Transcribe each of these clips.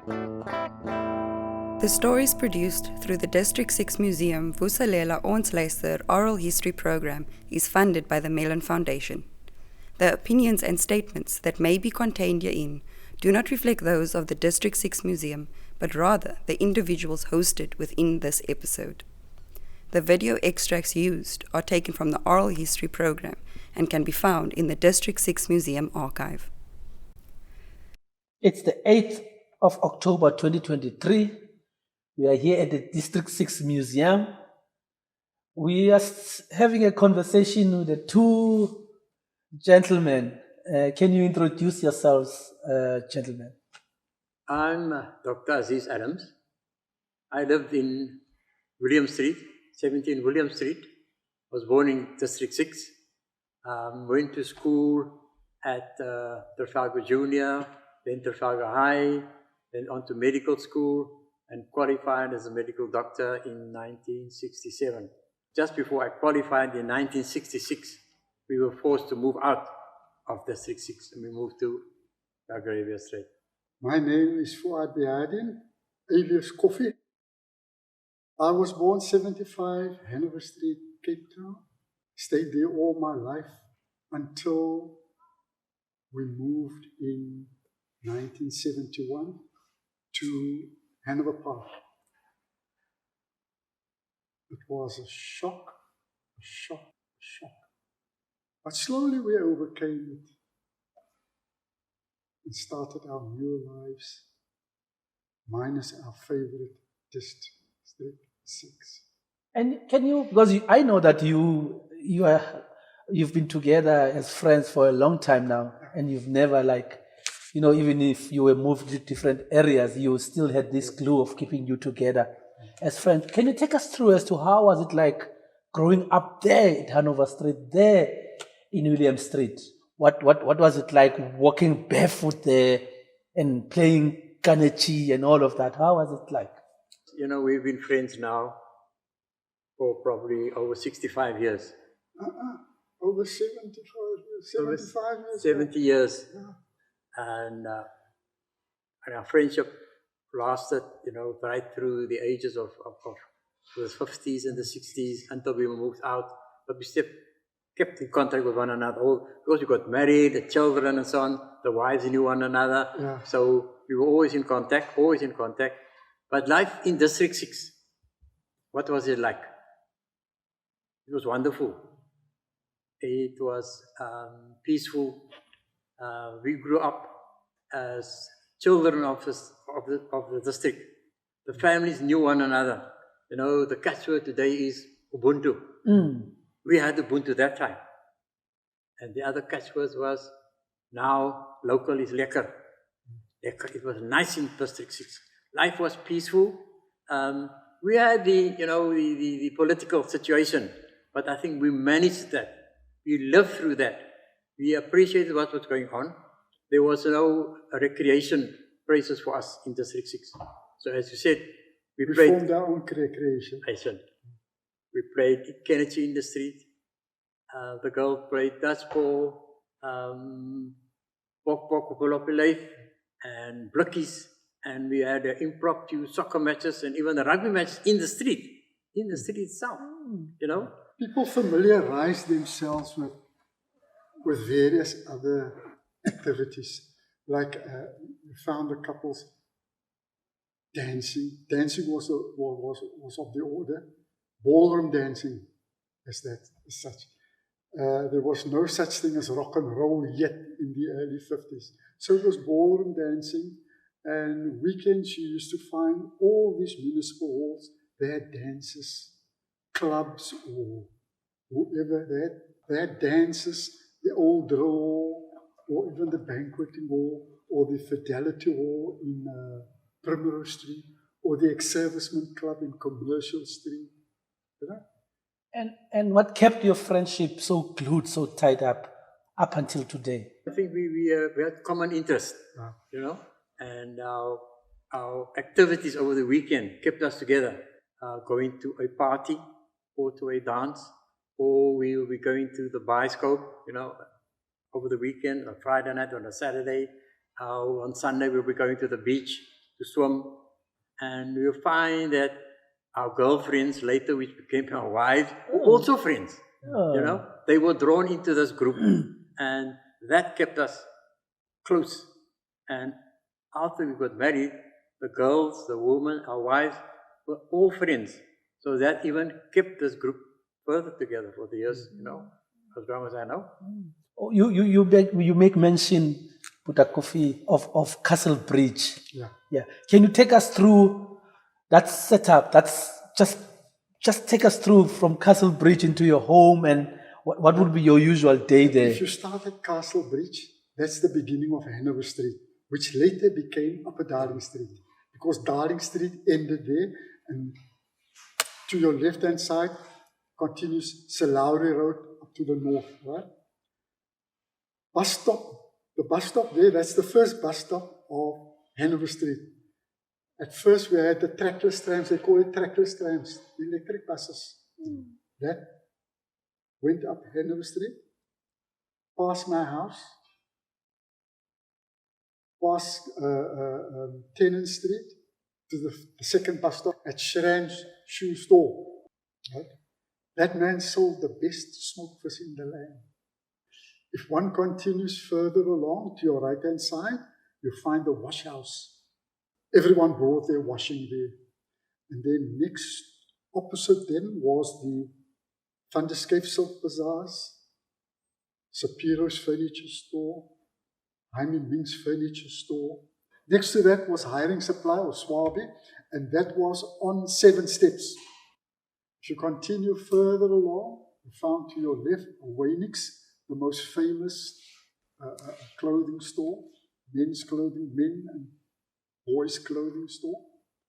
The stories produced through the District 6 Museum Vusalela Ons Luister Oral History Program is funded by the Mellon Foundation. The opinions and statements that may be contained herein do not reflect those of the District 6 Museum, but rather the individuals hosted within this episode. The video extracts used are taken from the Oral History Program and can be found in the District 6 Museum archive. It's the 8th of October 2023. We are here at the District 6 Museum. We are having a conversation with the two gentlemen. Can you introduce yourselves, gentlemen? I'm Dr. Aziz Adams. I lived in William Street, 17 William Street. Was born in District 6. Went to school at Trafalgar Junior, then Trafalgar High, then on to medical school, and qualified as a medical doctor in 1967. Just before I qualified in 1966, we were forced to move out of District 6, and we moved to Belgravia Street. My name is Fuad Behardien, alias Coffee. I was born 75, Hanover Street, Cape Town. Stayed there all my life until we moved in 1971 to Hanover Park. It was a shock. But slowly we overcame it and started our new lives, minus our favorite District 6. And can you, because I know that you've been together as friends for a long time now, and you've never even if you were moved to different areas, you still had this glue of keeping you together as friends. Can you take us through as to how was it like growing up there at Hanover Street, there in William Street? What was it like walking barefoot there and playing Kanechi and all of that? How was it like? You know, we've been friends now for probably over 65 years. Over 75 years. 75 years. 70 years. Yeah. And our friendship lasted, right through the ages of the 50s and the 60s until we moved out. But we still kept in contact with one another. Because we got married, the children and so on, the wives knew one another. Yeah. So we were always in contact. But life in District 6, what was it like? It was wonderful. It was peaceful. We grew up as children of the district. The families knew one another. The catchword today is Ubuntu. We had Ubuntu that time. And the other catchword was, now local is lekker. It was nice in District 6. Life was peaceful. We had the political situation, but I think we managed that. We lived through that. We appreciated what was going on. There was no recreation places for us in District 6. So as you said, we played... formed our own recreation. We played Kennedy in the street. The girl played dodgeball, Bok and Blikkies. And we had impromptu soccer matches and even the rugby matches in the street itself, People familiarized themselves with various other activities. Like we found the couples dancing. Dancing was of the order. Ballroom dancing as such. There was no such thing as rock and roll yet in the early 50s. So it was ballroom dancing. And weekends you used to find all these municipal halls, they had dances, clubs or whoever, they had dances, the old drill hall, or even the banqueting hall, or the Fidelity Hall in Primrose Street, or the ex-serviceman club in Commercial Street. And what kept your friendship so glued, so tied up until today? I think we had common interest, and our activities over the weekend kept us together. Going to a party or to a dance, or we will be going to the bioscope, over the weekend, on Friday night, on a Saturday. On Sunday we'll be going to the beach to swim. And we'll find that our girlfriends later, which became our wives, were also friends. You know, they were drawn into this group, and that kept us close. And after we got married, the girls, the women, our wives were all friends. So that even kept this group further together for the years, you know, as long as I know. Oh, you make mention, Putakofi, of Castle Bridge. Yeah. Can you take us through that setup? That's just take us through from Castle Bridge into your home, and what would be your usual day there? If you start at Castle Bridge, that's the beginning of Hanover Street, which later became Upper Darling Street, because Darling Street ended there, and to your left-hand side continues Salauri Road up to the north, right? Bus stop, the bus stop there, that's the first bus stop of Hanover Street. At first we had the trackless trams, they call it trackless trams, the electric buses. That went up Hanover Street, past my house, past Tennant Street, to the second bus stop at Shran's shoe store. Right? That man sold the best smoked fish in the land. If one continues further along to your right-hand side, you find the wash house. Everyone brought their washing there. And then next, opposite them was the Thunderscape Silk Bazaars, Sapiro's Furniture Store, Hyman Link's Furniture Store. Next to that was Hiring Supply or Swabi, and that was on 7 steps. If you continue further along, you found to your left Waynicks, the most famous clothing store, men's clothing, men and boys' clothing store.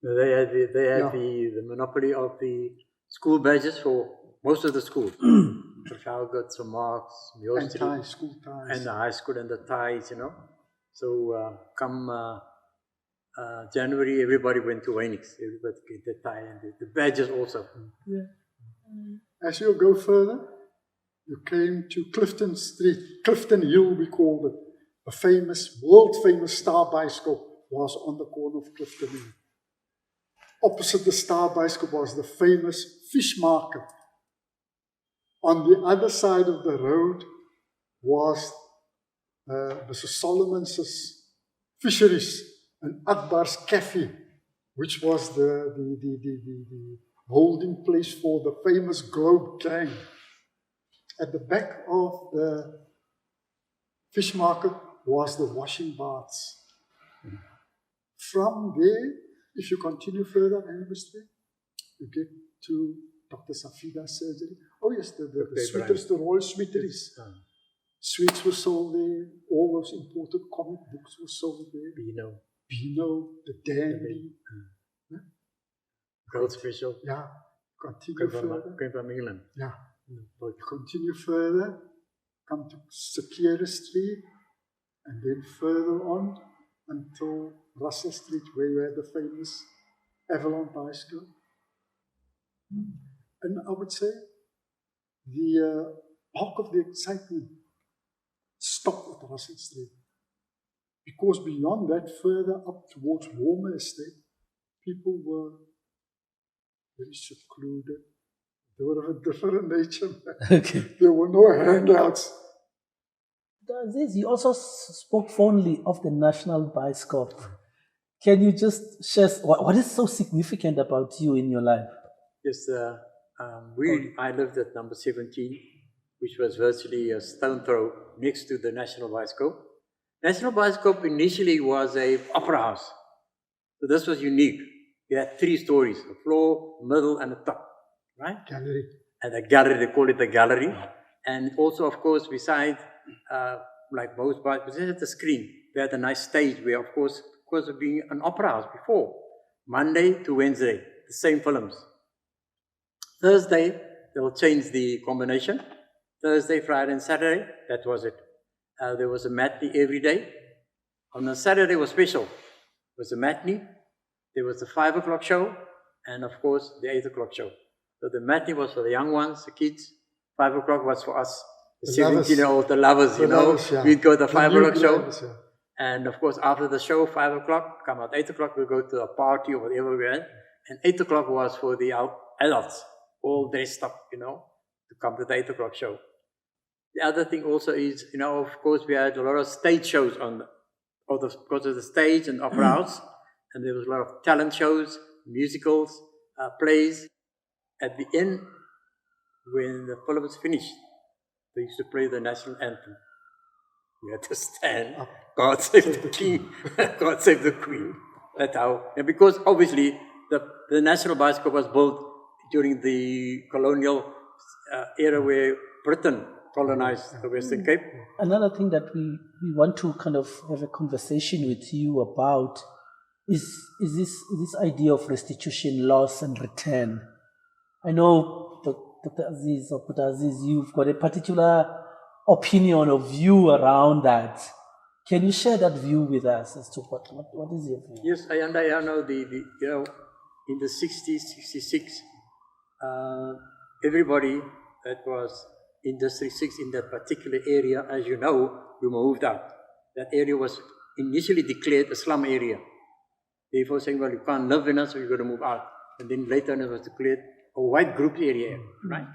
They had the monopoly of the school badges for most of the schools. Trafalgar, St. Mark's, And ties, school ties. and the high school and the ties, you know. So come January, everybody went to Waynicks. Everybody get the tie and the badges also. Yeah. As you go further, you came to Clifton Street, Clifton Hill we called it. A famous, world-famous Star Bioscope was on the corner of Clifton Hill. Opposite the Star Bioscope was the famous fish market. On the other side of the road was Mr. Solomon's Fisheries and Akbar's Cafe, which was the holding place for the famous Globe Gang. At the back of the fish market was the washing baths. From there, if you continue further on Hanover Street, you get to Dr. Saffida's surgery. Oh yes, the Sweeteries, the Royal Sweeteries. Sweets were sold there, all those imported comic books were sold there. Beano, the Dandy. Gold Special. Yeah, continue further. Came from England. Yeah, continue further, come to Sakira Street, and then further on until Russell Street, where you had the famous Avalon Bioscope. And I would say the bulk of the excitement stopped at Russell Street. Because beyond that, further up towards Warmer Estate, people were very secluded. They were of a different nature. Okay. There were no handouts. Aziz, you also spoke fondly of the National Bioscope. Can you just share what is so significant about you in your life? Yes, I lived at number 17, which was virtually a stone throw next to the National Bioscope. National Bioscope initially was an opera house. So this was unique. It had 3 stories, a floor, middle, and a top, right? Gallery. And a gallery, they call it a gallery. And also, of course, beside, like most bioscopes, they had the screen. They had a nice stage where, of course, because of being an opera house before, Monday to Wednesday, the same films. Thursday, they'll change the combination. Thursday, Friday, and Saturday, that was it. There was a matinee every day. On a Saturday was special. It was a matinee. There was the 5 o'clock show, and of course, the 8 o'clock show. So the matinee was for the young ones, the kids. 5 o'clock was for us, the 17-year-old, the lovers, you know. Lovers, yeah. We'd go to the 5 o'clock show. Lovers, yeah. And of course, after the show, 5 o'clock, come out 8 o'clock, we go to a party or whatever we had. And 8 o'clock was for the adults, all dressed up, to come to the 8 o'clock show. The other thing also is, of course, we had a lot of stage shows because of the stage and opera house. And there was a lot of talent shows, musicals, plays. At the end, when the film was finished, they used to play the national anthem. You had to stand, God save the king, God save the queen. That's how. And because obviously the National Bioscope was built during the colonial era where Britain colonized the Western Cape. Another thing that we want to kind of have a conversation with you about is this idea of restitution, loss and return. I know, Dr. Aziz or Dr. Aziz, you've got a particular opinion or view around that. Can you share that view with us as to what is your view? Yes, Ayanda, I know in the 60s, 66, everybody that was in District 6 in that particular area, as you know, we moved out. That area was initially declared a slum area. Therefore saying, well, you can't live in it, so you're going to move out. And then later on it was declared a white group area, right?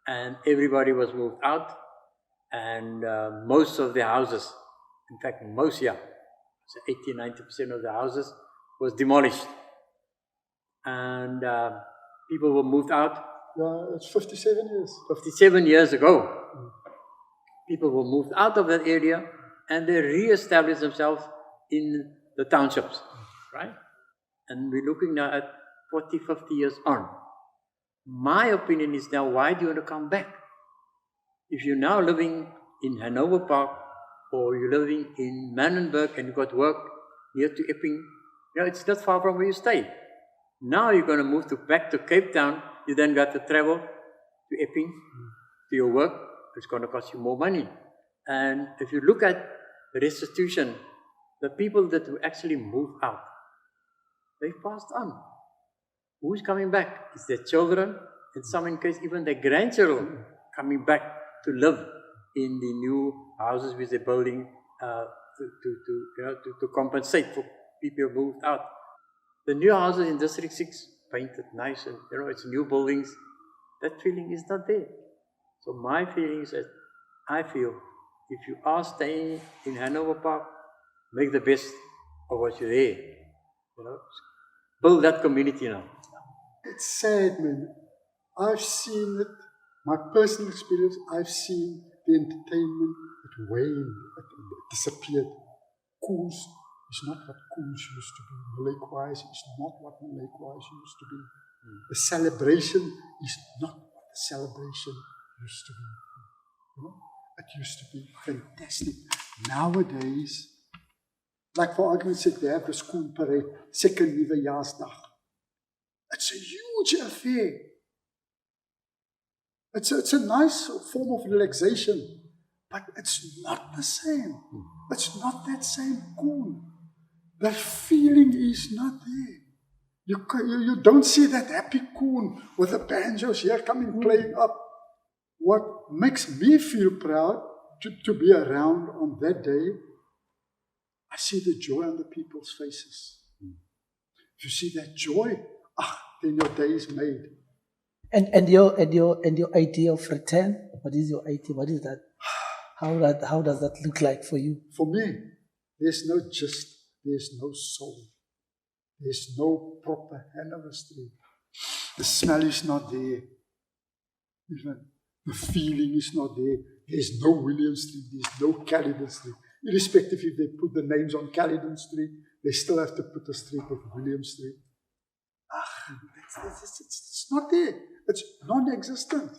And everybody was moved out. And most of the houses, in fact, most, 80-90% of the houses was demolished. And people were moved out. Yeah, it's 57 years. 57 years ago. People were moved out of that area and they re-established themselves in the townships, right? And we're looking now at 40, 50 years on. My opinion is now, why do you want to come back? If you're now living in Hanover Park or you're living in Mannenberg and you've got work near to Epping, it's not far from where you stay. Now you're going to move back to Cape Town. You then got to travel to Epping to your work. It's going to cost you more money. And if you look at the restitution, the people that actually moved out, they passed on. Who's coming back? It's their children, in some case even their grandchildren coming back to live in the new houses which they're building to compensate for people who moved out. The new houses in District 6, painted nice and it's new buildings, that feeling is not there. So my feeling is that I feel if you are staying in Hanover Park, make the best of what you're there. Build that community now. It's sad, man. I've seen it, my personal experience, I've seen the entertainment, it waned, it disappeared. Koons is not what Koons used to be. Malay-wise is not what Malay-wise used to be. The celebration is not what the celebration used to be. It used to be fantastic. Nowadays, like for argument's sake, they have the school parade, second Nuwejaarsdag. It's a huge affair. It's a nice form of relaxation, but it's not the same. It's not that same cool. The feeling is not there. You don't see that happy coon with the banjos here coming playing up. What makes me feel proud to be around on that day, I see the joy on the people's faces. If you see that joy, then your day is made. And your idea of return, what is your idea? What is that? How does that look like for you? For me, there's no gist, there's no soul. There's no proper Hanover Street. The smell is not there. Even the feeling is not there. There's no William Street, there's no Caledon Street. Irrespective if they put the names on Caledon Street, they still have to put the street of William Street. It's not there. It's non-existent.